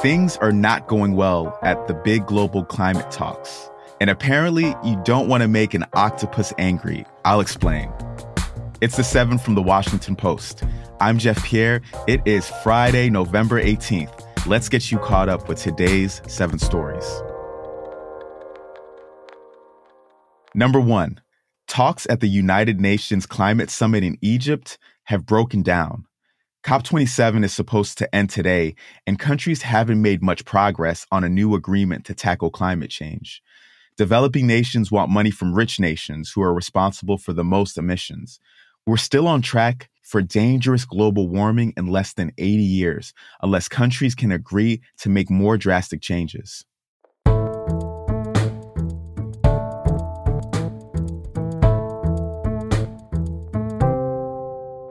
Things are not going well at the big global climate talks. And apparently, you don't want to make an octopus angry. I'll explain. It's The 7 from The Washington Post. I'm Jeff Pierre. It is Friday, November 18th. Let's get you caught up with today's 7 stories. Number 1, talks at the United Nations Climate Summit in Egypt have broken down. COP27 is supposed to end today, and countries haven't made much progress on a new agreement to tackle climate change. Developing nations want money from rich nations who are responsible for the most emissions. We're still on track for dangerous global warming in less than 80 years, unless countries can agree to make more drastic changes.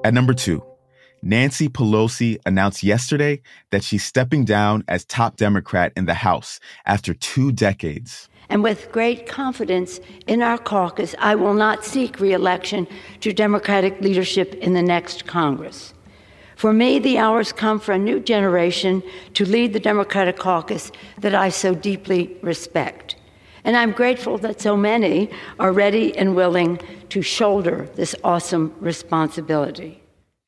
At number 2, Nancy Pelosi announced yesterday that she's stepping down as top Democrat in the House after 2 decades. And with great confidence in our caucus, I will not seek re-election to Democratic leadership in the next Congress. For me, the hour's come for a new generation to lead the Democratic caucus that I so deeply respect. And I'm grateful that so many are ready and willing to shoulder this awesome responsibility.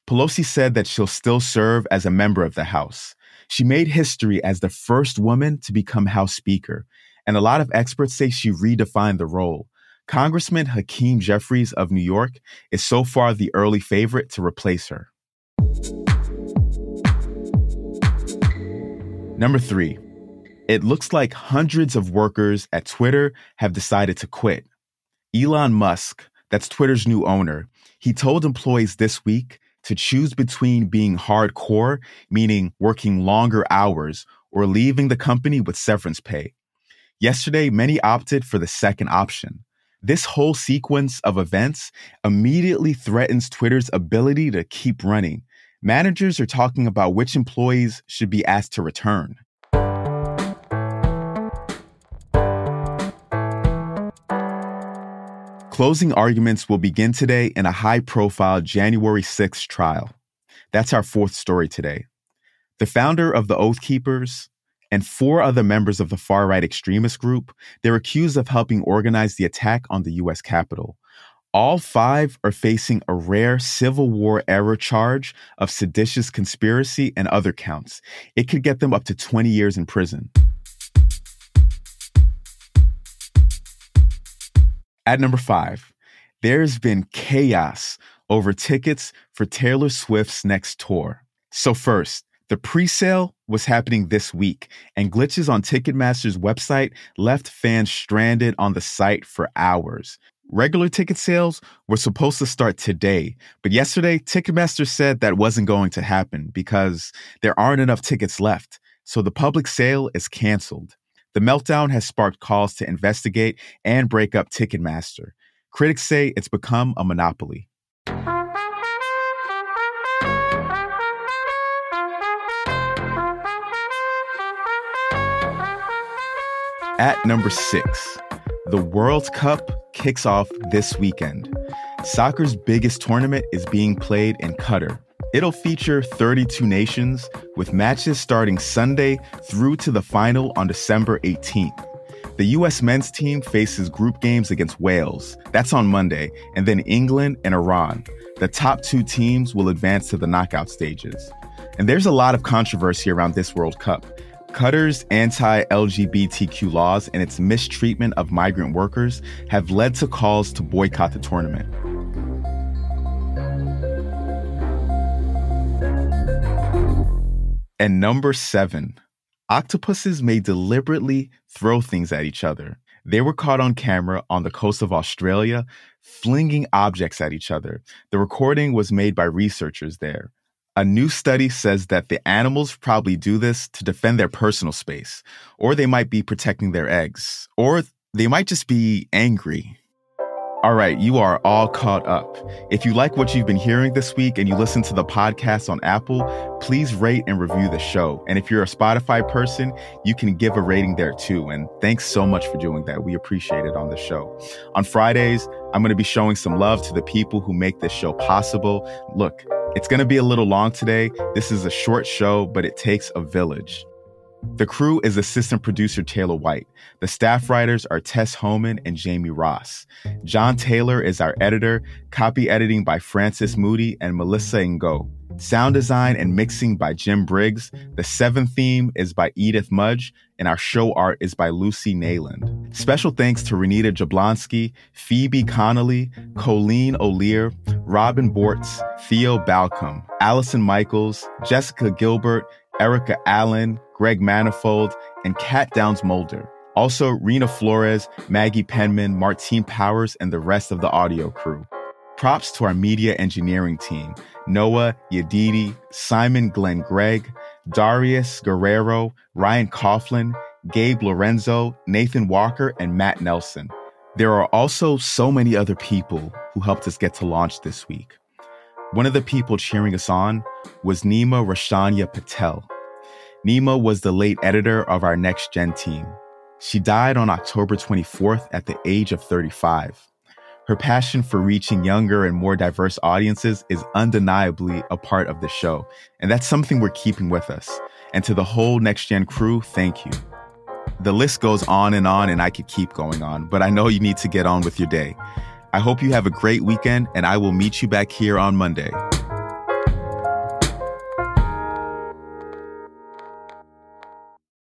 Pelosi said that she'll still serve as a member of the House. She made history as the first woman to become House Speaker, and a lot of experts say she redefined the role. Congressman Hakeem Jeffries of New York is so far the early favorite to replace her. Number 3, it looks like hundreds of workers at Twitter have decided to quit. Elon Musk, that's Twitter's new owner, he told employees this week to choose between being hardcore, meaning working longer hours, or leaving the company with severance pay. Yesterday, many opted for the second option. This whole sequence of events immediately threatens Twitter's ability to keep running. Managers are talking about which employees should be asked to return. Closing arguments will begin today in a high-profile January 6th trial. That's our 4th story today. The founder of the Oath Keepers and 4 other members of the far-right extremist group, they're accused of helping organize the attack on the U.S. Capitol. All 5 are facing a rare Civil War-era charge of seditious conspiracy and other counts. It could get them up to 20 years in prison. At number 5, there's been chaos over tickets for Taylor Swift's next tour. So first, the pre-sale was happening this week, and glitches on Ticketmaster's website left fans stranded on the site for hours. Regular ticket sales were supposed to start today, but yesterday, Ticketmaster said that wasn't going to happen because there aren't enough tickets left, so the public sale is canceled. The meltdown has sparked calls to investigate and break up Ticketmaster. Critics say it's become a monopoly. At number 6, the World Cup kicks off this weekend. Soccer's biggest tournament is being played in Qatar. It'll feature 32 nations, with matches starting Sunday through to the final on December 18th. The U.S. men's team faces group games against Wales. That's on Monday, and then England and Iran. The top 2 teams will advance to the knockout stages. And there's a lot of controversy around this World Cup. Qatar's anti-LGBTQ laws and its mistreatment of migrant workers have led to calls to boycott the tournament. And number 7, octopuses may deliberately throw things at each other. They were caught on camera on the coast of Australia, flinging objects at each other. The recording was made by researchers there. A new study says that the animals probably do this to defend their personal space, or they might be protecting their eggs, or they might just be angry. All right, you are all caught up. If you like what you've been hearing this week and you listen to the podcast on Apple, please rate and review the show. And if you're a Spotify person, you can give a rating there too. And thanks so much for doing that. We appreciate it on the show. On Fridays, I'm going to be showing some love to the people who make this show possible. Look, It's going to be a little long today. This is a short show, but it takes a village. The crew is assistant producer Taylor White. The staff writers are Tess Homan and Jamie Ross. John Taylor is our editor, copy editing by Francis Moody and Melissa Ngo. Sound design and mixing by Jim Briggs. The 7th theme is by Edith Mudge, and our show art is by Lucy Nayland. Special thanks to Renita Jablonski, Phoebe Connolly, Colleen O'Lear, Robin Bortz, Theo Balcom, Allison Michaels, Jessica Gilbert, Erica Allen, Greg Manifold, and Kat Downs Mulder. Also, Rena Flores, Maggie Penman, Martine Powers, and the rest of the audio crew. Props to our media engineering team, Noah Yedidi, Simon Glenn Gregg, Darius Guerrero, Ryan Coughlin, Gabe Lorenzo, Nathan Walker, and Matt Nelson. There are also so many other people who helped us get to launch this week. One of the people cheering us on was Nima Rashania Patel. Nima was the late editor of our Next Gen team. She died on October 24th at the age of 35. Her passion for reaching younger and more diverse audiences is undeniably a part of the show, and that's something we're keeping with us. And to the whole Next Gen crew, thank you. The list goes on, and I could keep going on, but I know you need to get on with your day. I hope you have a great weekend, and I will meet you back here on Monday.